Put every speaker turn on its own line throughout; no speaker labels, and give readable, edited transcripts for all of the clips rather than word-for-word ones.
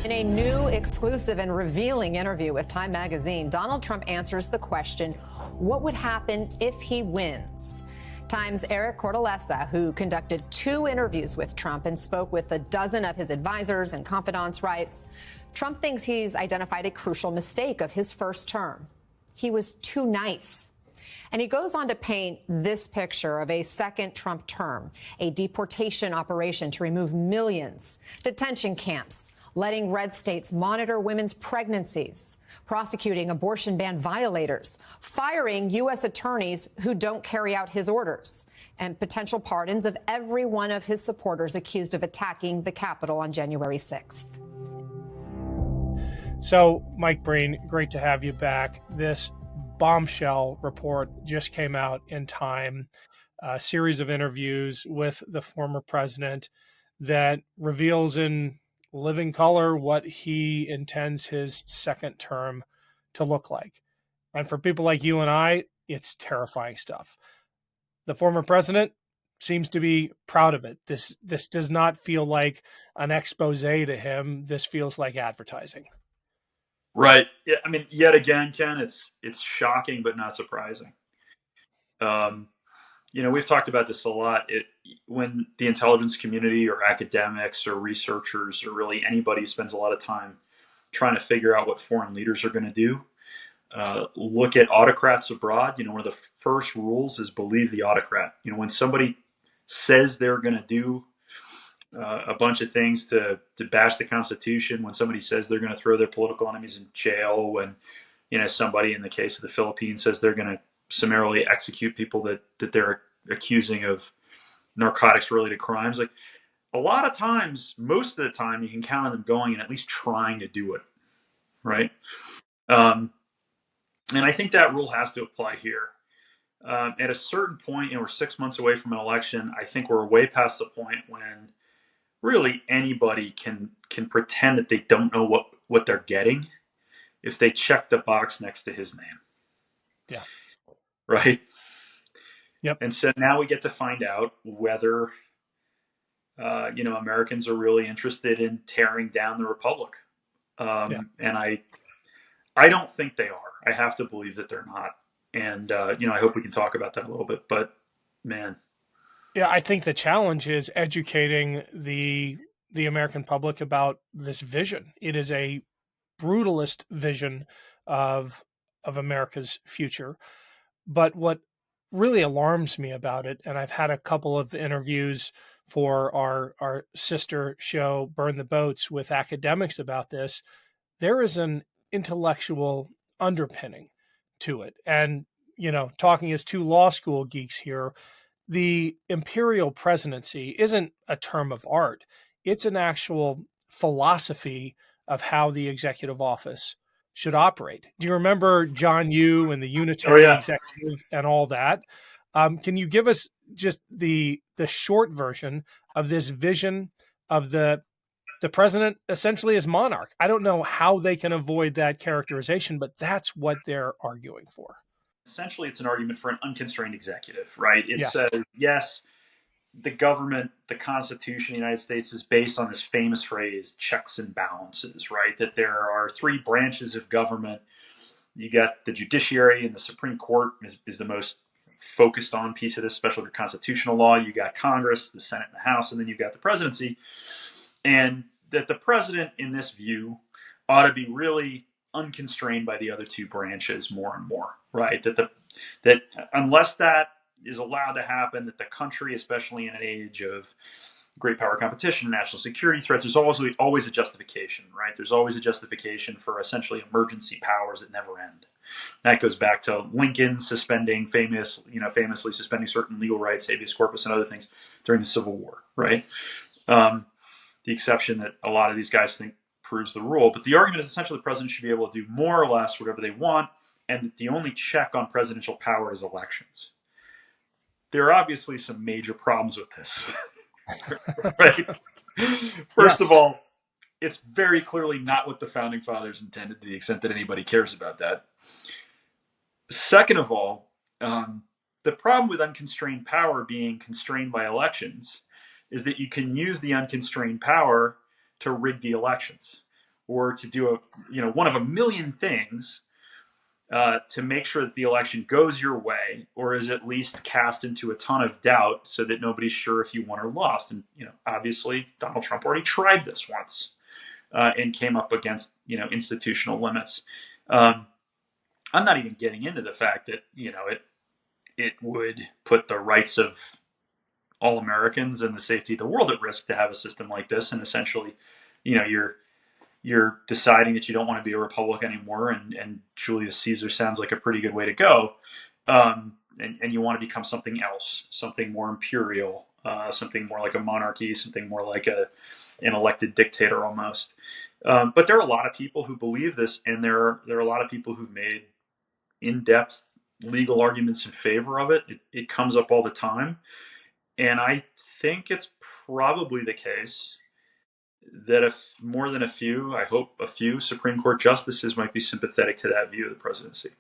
In a new, exclusive, and revealing interview with Time magazine, Donald Trump answers the question, what would happen if he wins? Time's Eric Cortellessa, who conducted 2 interviews with Trump and spoke with a dozen of his advisors and confidants, writes, Trump thinks he's identified a crucial mistake of his first term. He was too nice. And he goes on to paint this picture of a second Trump term, a deportation operation to remove millions, detention camps, letting red states monitor women's pregnancies, prosecuting abortion ban violators, firing U.S. attorneys who don't carry out his orders, and potential pardons of every one of his supporters accused of attacking the Capitol on January 6th.
So, Mike Breen, great to have you back. This bombshell report just came out in Time, a series of interviews with the former president that reveals in living color what he intends his second term to look like. And for people like you and I, it's terrifying stuff. The former president seems to be proud of it. This does not feel like an expose to him. This feels like advertising.
Right. Yeah. I mean, yet again, Ken, it's shocking, but not surprising. We've talked about this a lot. When the intelligence community or academics or researchers or really anybody who spends a lot of time trying to figure out what foreign leaders are going to do, look at autocrats abroad. One of the first rules is believe the autocrat. When somebody says they're going to do a bunch of things to bash the Constitution, when somebody says they're going to throw their political enemies in jail, when somebody in the case of the Philippines says they're going to summarily execute people that they're accusing of narcotics related crimes, like a lot of times, most of the time, you can count on them going and at least trying to do it, right? And I think that rule has to apply here. At a certain point, we're 6 months away from an election. I think we're way past the point when really anybody can pretend that they don't know what they're getting if they check the box next to his name.
Yeah.
Right?
Yep.
And so now we get to find out whether, Americans are really interested in tearing down the republic. And I don't think they are. I have to believe that they're not. And, I hope we can talk about that a little bit, but man.
Yeah, I think the challenge is educating the American public about this vision. It is a brutalist vision of America's future. But what really alarms me about it, and I've had a couple of interviews for our sister show, Burn the Boats, with academics about this, there is an intellectual underpinning to it. And, talking as 2 law school geeks here, the imperial presidency isn't a term of art. It's an actual philosophy of how the executive office should operate. Do you remember John Yoo and the unitary executive and all that? Can you give us just the short version of this vision of the president essentially as monarch? I don't know how they can avoid that characterization, but that's what they're arguing for.
Essentially, it's an argument for an unconstrained executive, right? It says, yes, the government, the Constitution of the United States is based on this famous phrase, checks and balances, right? That there are 3 branches of government. You got the judiciary, and the Supreme Court is the most focused on piece of this, especially for constitutional law. You got Congress, the Senate, and the House, and then you've got the presidency. And that the president, in this view, ought to be really unconstrained by the other 2 branches more and more, right? That unless that is allowed to happen, that the country, especially in an age of great power competition, national security threats, there's always a justification, right? There's always a justification for essentially emergency powers that never end. That goes back to Lincoln famously suspending certain legal rights, habeas corpus, and other things during the Civil War, right? The exception that a lot of these guys think proves the rule. But the argument is essentially the president should be able to do more or less whatever they want, and that the only check on presidential power is elections. There are obviously some major problems with this. Right? First of all, it's very clearly not what the founding fathers intended, to the extent that anybody cares about that. Second of all, the problem with unconstrained power being constrained by elections is that you can use the unconstrained power to rig the elections. or to do one of a million things to make sure that the election goes your way, or is at least cast into a ton of doubt so that nobody's sure if you won or lost? And obviously Donald Trump already tried this once and came up against institutional limits. I'm not even getting into the fact that it would put the rights of all Americans and the safety of the world at risk to have a system like this. And essentially, you're deciding that you don't want to be a republic anymore, and Julius Caesar sounds like a pretty good way to go. And you want to become something else, something more imperial, something more like a monarchy, something more like an elected dictator almost. But there are a lot of people who believe this, and there are a lot of people who've made in-depth legal arguments in favor of it. It comes up all the time. And I think it's probably the case that if more than a few, I hope a few Supreme Court justices might be sympathetic to that view of the presidency.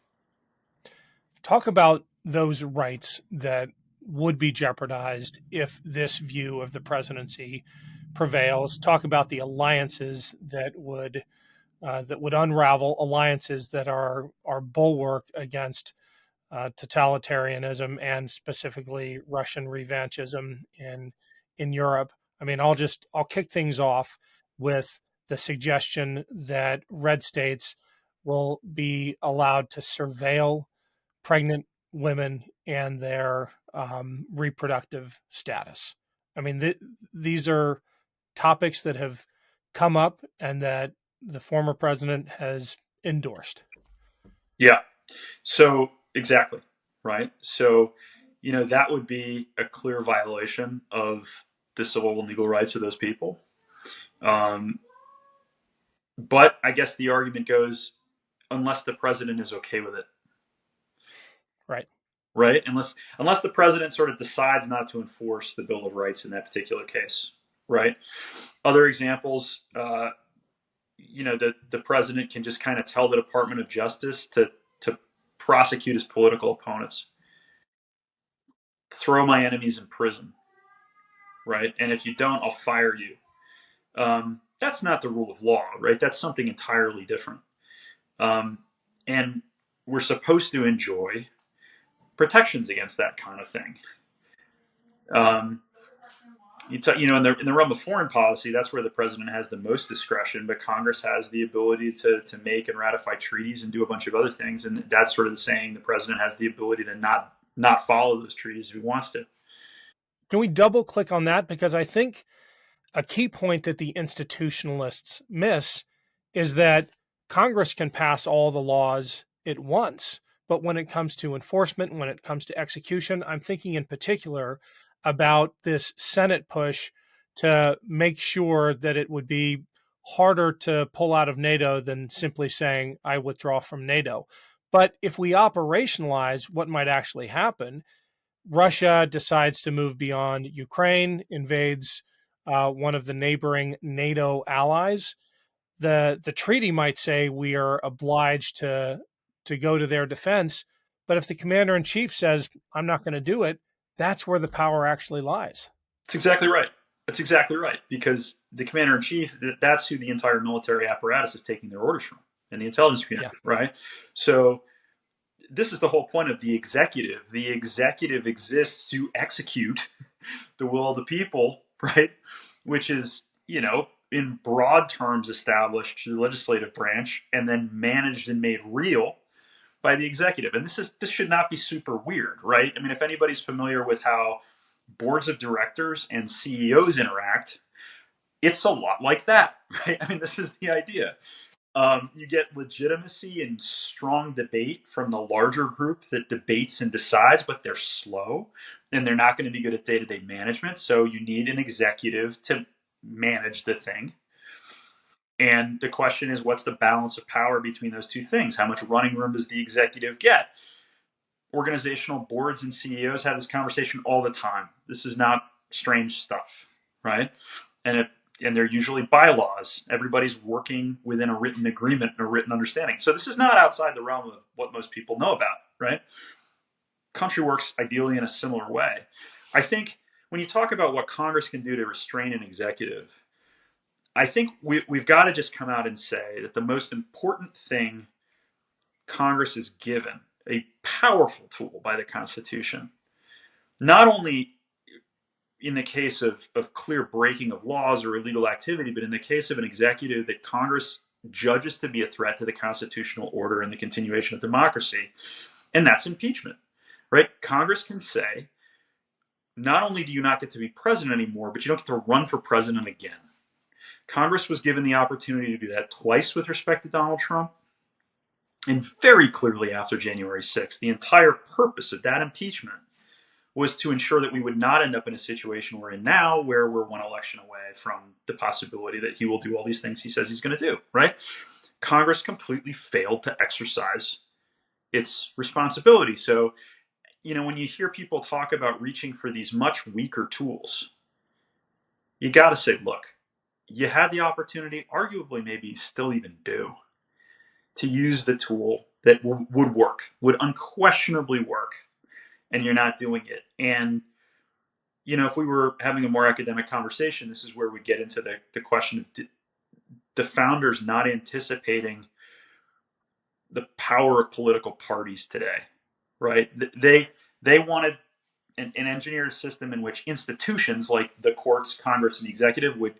Talk about those rights that would be jeopardized if this view of the presidency prevails. Talk about the alliances that would unravel, alliances that are bulwark against totalitarianism and specifically Russian revanchism in Europe. I mean, I'll kick things off with the suggestion that red states will be allowed to surveil pregnant women and their reproductive status. I mean, these are topics that have come up and that the former president has endorsed.
Yeah. So exactly. Right. So, that would be a clear violation of the civil and legal rights of those people. But I guess the argument goes, unless the president is okay with it. Right. Unless the president sort of decides not to enforce the Bill of Rights in that particular case. Right. Other examples, the president can just kind of tell the Department of Justice to prosecute his political opponents, throw my enemies in prison, right? And if you don't, I'll fire you. That's not the rule of law, right? That's something entirely different. And we're supposed to enjoy protections against that kind of thing. In the realm of foreign policy, that's where the president has the most discretion, but Congress has the ability to make and ratify treaties and do a bunch of other things. And that's sort of the saying, the president has the ability to not follow those treaties if he wants to.
Can we double click on that? Because I think a key point that the institutionalists miss is that Congress can pass all the laws it wants, but when it comes to enforcement, when it comes to execution, I'm thinking in particular about this Senate push to make sure that it would be harder to pull out of NATO than simply saying, I withdraw from NATO. But if we operationalize what might actually happen, Russia decides to move beyond Ukraine, invades one of the neighboring NATO allies. The treaty might say we are obliged to go to their defense, but if the commander in chief says, I'm not going to do it, that's where the power actually lies.
That's exactly right. Because the commander in chief, that's who the entire military apparatus is taking their orders from, and the intelligence community, right? So this is the whole point of the executive. The executive exists to execute the will of the people, right? Which is, in broad terms established through the legislative branch and then managed and made real by the executive. And this should not be super weird, right? I mean, if anybody's familiar with how boards of directors and CEOs interact, it's a lot like that, right? I mean, this is the idea. You get legitimacy and strong debate from the larger group that debates and decides, but they're slow and they're not going to be good at day-to-day management. So you need an executive to manage the thing. And the question is, what's the balance of power between those two things? How much running room does the executive get? Organizational boards and CEOs have this conversation all the time. This is not strange stuff, right? And they're usually bylaws. Everybody's working within a written agreement and a written understanding. So this is not outside the realm of what most people know about, right? Country works ideally in a similar way. I think when you talk about what Congress can do to restrain an executive, I think we've got to just come out and say that the most important thing Congress is given, a powerful tool by the Constitution, not only in the case of clear breaking of laws or illegal activity, but in the case of an executive that Congress judges to be a threat to the constitutional order and the continuation of democracy, and that's impeachment, right? Congress can say, not only do you not get to be president anymore, but you don't get to run for president again. Congress was given the opportunity to do that twice with respect to Donald Trump, and very clearly after January 6th. The entire purpose of that impeachment was to ensure that we would not end up in a situation we're in now, where we're one election away from the possibility that he will do all these things he says he's going to do, right? Congress completely failed to exercise its responsibility. So, when you hear people talk about reaching for these much weaker tools, you got to say, look, you had the opportunity, arguably maybe still even do, to use the tool that would work, would unquestionably work, and you're not doing it. And, if we were having a more academic conversation, this is where we get into the question of the founders not anticipating the power of political parties today, right? They wanted an engineered system in which institutions like the courts, Congress, and the executive would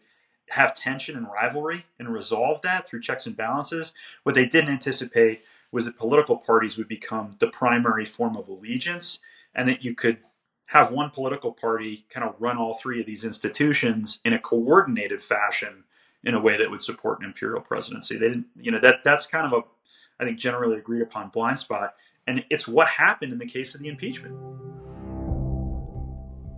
have tension and rivalry and resolve that through checks and balances. What they didn't anticipate was that political parties would become the primary form of allegiance, and that you could have one political party kind of run all three of these institutions in a coordinated fashion in a way that would support an imperial presidency. They didn't, that's kind of I think, generally agreed upon blind spot. And it's what happened in the case of the impeachment.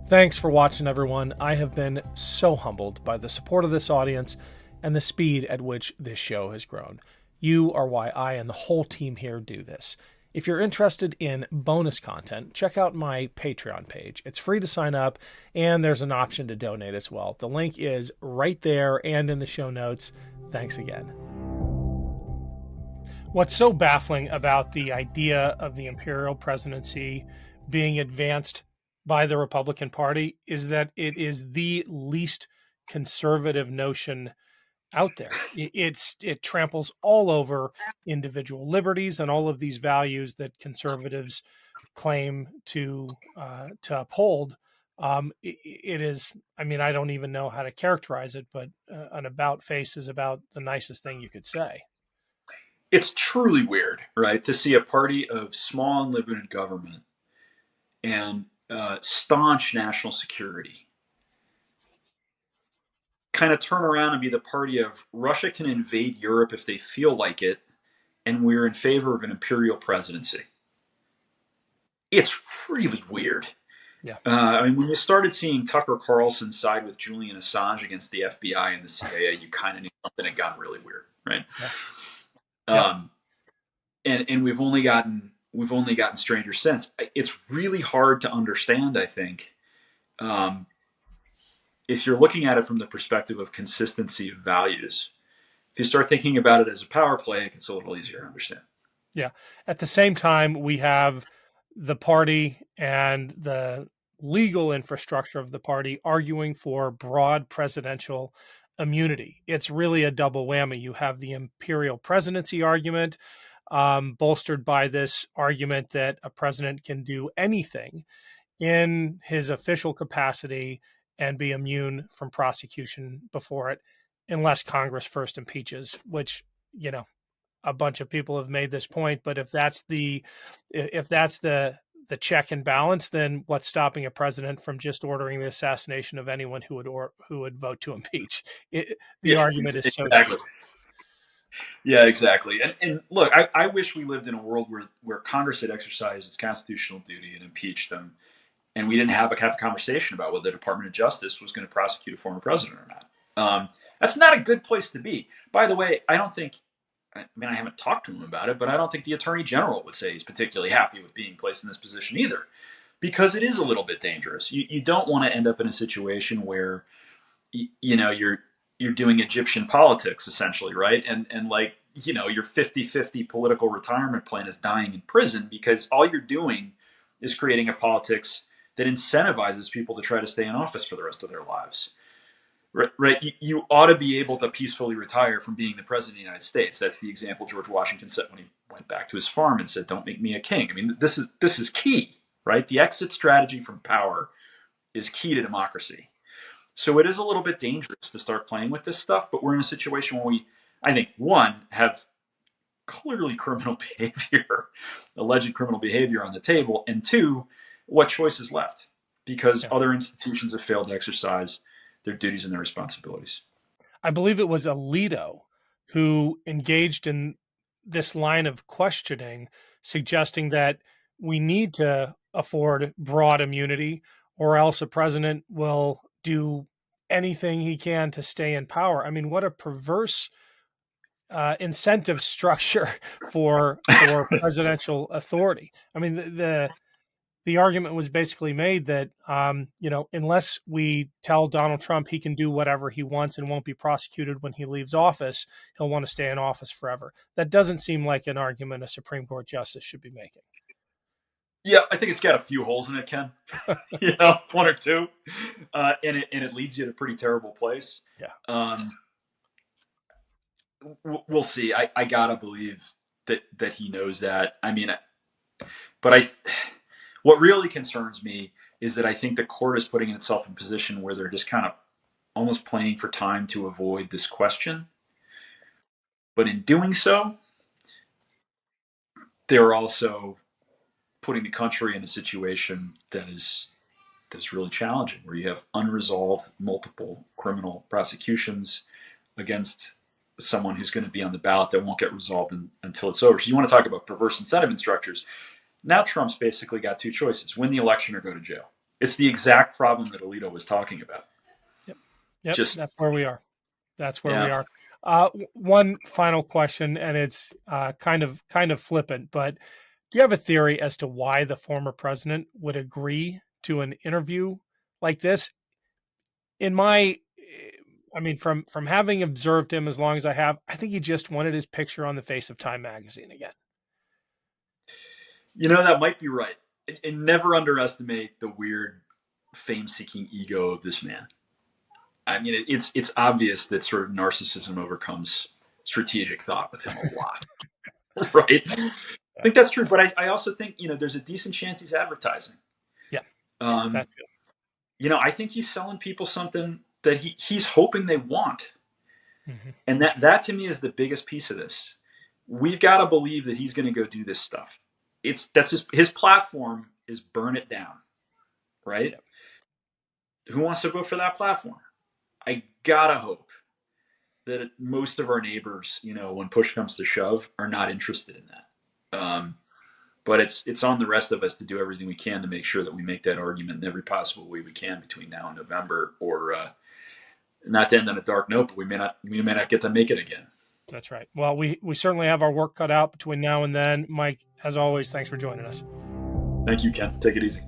Thanks for watching, everyone. I have been so humbled by the support of this audience and the speed at which this show has grown. You are why I and the whole team here do this. If you're interested in bonus content, check out my Patreon page. It's free to sign up, and there's an option to donate as well. The link is right there and in the show notes. Thanks again. What's so baffling about the idea of the imperial presidency being advanced by the Republican Party is that it is the least conservative notion out there. It tramples all over individual liberties and all of these values that conservatives claim to uphold. It is, I don't even know how to characterize it, but an about face is about the nicest thing you could say.
It's truly weird, right, to see a party of small and limited government and staunch national security kind of turn around and be the party of Russia can invade Europe if they feel like it, and we're in favor of an imperial presidency. It's really weird.
Yeah.
When you started seeing Tucker Carlson side with Julian Assange against the FBI and the CIA, you kind of knew something had gotten really weird, right?
Yeah.
And we've only gotten stranger since. It's really hard to understand, I think, if you're looking at it from the perspective of consistency of values. If you start thinking about it as a power play, it gets a little easier to understand.
Yeah. At the same time, we have the party and the legal infrastructure of the party arguing for broad presidential immunity. It's really a double whammy. You have the imperial presidency argument, bolstered by this argument that a president can do anything in his official capacity and be immune from prosecution before it, unless Congress first impeaches, which, a bunch of people have made this point. But if that's the check and balance, then what's stopping a president from just ordering the assassination of anyone who would vote to impeach? The argument is so
exactly. Yeah, exactly. And look, I wish we lived in a world where Congress had exercised its constitutional duty and impeached them, and we didn't have a conversation about whether the Department of Justice was going to prosecute a former president or not. That's not a good place to be. By the way, I haven't talked to him about it, but I don't think the Attorney General would say he's particularly happy with being placed in this position either, because it is a little bit dangerous. You don't want to end up in a situation where you're doing Egyptian politics, essentially, right? And your 50-50 political retirement plan is dying in prison because all you're doing is creating a politics that incentivizes people to try to stay in office for the rest of their lives. Right. You ought to be able to peacefully retire from being the president of the United States. That's the example George Washington set when he went back to his farm and said, "Don't make me a king." I mean, this is key, right? The exit strategy from power is key to democracy. So it is a little bit dangerous to start playing with this stuff, but we're in a situation where we, I think, one, have clearly criminal behavior, alleged criminal behavior on the table, and two, what choice is left? Because other institutions have failed to exercise their duties and their responsibilities.
I believe it was Alito who engaged in this line of questioning, suggesting that we need to afford broad immunity or else a president will do anything he can to stay in power. I mean, what a perverse incentive structure for presidential authority. I mean, the argument was basically made that, unless we tell Donald Trump he can do whatever he wants and won't be prosecuted when he leaves office, he'll want to stay in office forever. That doesn't seem like an argument a Supreme Court justice should be making.
Yeah, I think it's got a few holes in it, Ken. One or two, and it leads you to a pretty terrible place.
Yeah.
We'll see. I gotta believe that he knows that. I mean, but what really concerns me is that I think the court is putting itself in a position where they're just kind of almost playing for time to avoid this question. But in doing so, they're also putting the country in a situation that is really challenging, where you have unresolved multiple criminal prosecutions against someone who's going to be on the ballot that won't get resolved until it's over. So you want to talk about perverse incentive structures. Now Trump's basically got two choices: win the election or go to jail. It's the exact problem that Alito was talking about.
Yep. That's where we are. We are. One final question, and it's kind of flippant, but do you have a theory as to why the former president would agree to an interview like this? From having observed him as long as I have, I think he just wanted his picture on the face of Time magazine again.
That might be right. And never underestimate the weird fame-seeking ego of this man. I mean, it's obvious that sort of narcissism overcomes strategic thought with him a lot, right? I think that's true, but I also think there's a decent chance he's advertising.
Yeah, that's good.
I think he's selling people something that he's hoping they want, and that to me is the biggest piece of this. We've got to believe that he's going to go do this stuff. That's his platform is burn it down, right? Yeah. Who wants to vote for that platform? I gotta hope that most of our neighbors, when push comes to shove, are not interested in that. But it's on the rest of us to do everything we can to make sure that we make that argument in every possible way we can between now and November, or not to end on a dark note, but we may not get to make it again.
That's right. Well, we certainly have our work cut out between now and then. Mike, as always, thanks for joining us.
Thank you, Ken. Take it easy.